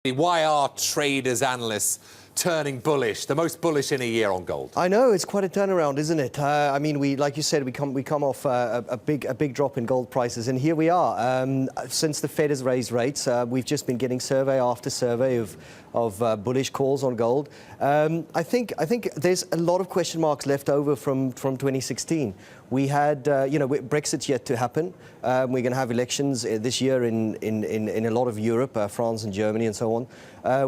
Why are traders, analysts turning bullish, the most bullish in a year on gold? I know, it's quite a turnaround, isn't it? I mean, like you said, we come off a big drop in gold prices, and here we are. Since the Fed has raised rates, we've just been getting survey after survey of bullish calls on gold. I think there's a lot of question marks left over from 2016. We had, Brexit's yet to happen. We're going to have elections this year in a lot of Europe, France and Germany and so on.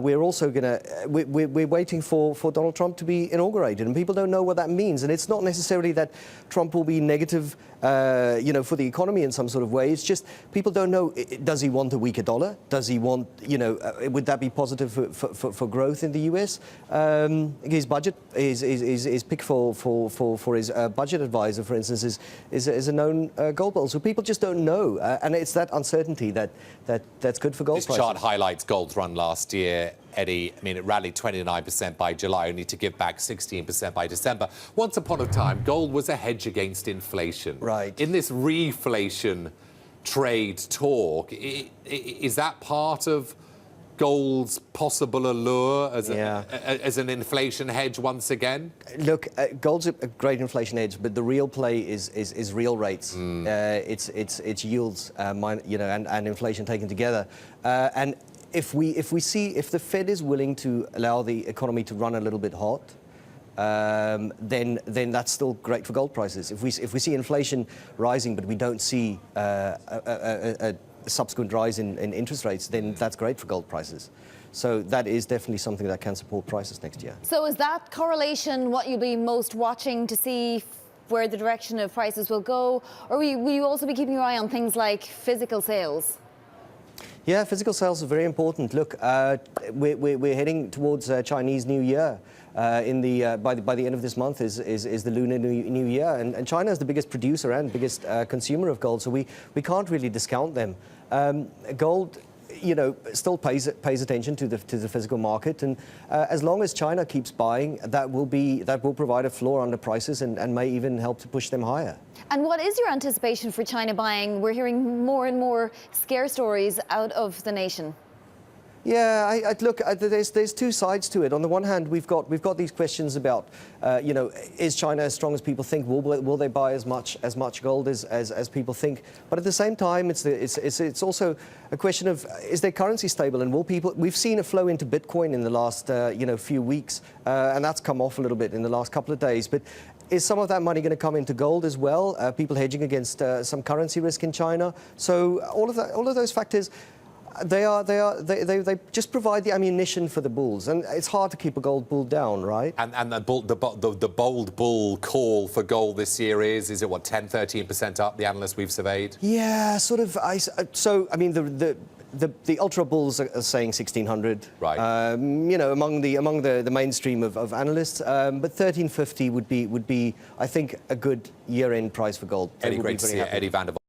We're also going to, we're waiting for Donald Trump to be inaugurated, and people don't know what that means. And it's not necessarily that Trump will be negative, for the economy in some sort of way. It's just people don't know, does he want a weaker dollar? Does he want, would that be positive for growth in the US? His budget, his pick for his budget advisor, for instance, is a known gold bull. So people just don't know, and it's that uncertainty that's good for gold prices. This chart highlights gold's run last year, Eddie. I mean, it rallied 29% by July, only to give back 16% by December. Once upon a time, gold was a hedge against inflation. Right. In this reflation trade talk, is that part of gold's possible allure as an inflation hedge once again? Look, gold's a great inflation hedge, but the real play is real rates. It's yields, and inflation taken together. And if the Fed is willing to allow the economy to run a little bit hot, then that's still great for gold prices. If we see inflation rising, but we don't see a subsequent rise in interest rates, then that's great for gold prices. So that is definitely something that can support prices next year. So is that correlation what you'll be most watching to see where the direction of prices will go? Or will you also be keeping your eye on things like physical sales? Yeah, physical sales are very important. Look, we're heading towards Chinese New Year. By the end of this month is the Lunar New Year, and China is the biggest producer and biggest consumer of gold, so we can't really discount them. Gold, still pays attention to the physical market, and as long as China keeps buying, that will provide a floor under prices and may even help to push them higher. And what is your anticipation for China buying? We're hearing more and more scare stories out of the nation. Yeah, look, there's two sides to it. On the one hand, we've got these questions about, is China as strong as people think? Will they buy as much gold as people think? But at the same time, it's also a question of, is their currency stable, and will people? We've seen a flow into Bitcoin in the last few weeks, and that's come off a little bit in the last couple of days. But is some of that money going to come into gold as well? People hedging against some currency risk in China. So all of those factors. They just provide the ammunition for the bulls, and it's hard to keep a gold bull down, right? And the bold bull call for gold this year is it what, 10-13% up? The analysts we've surveyed. Yeah, sort of. I mean, the ultra bulls are saying 1600. Right. Among the mainstream of analysts, but 1350 would be I think a good year-end price for gold. Eddie, great to see you. Eddie van der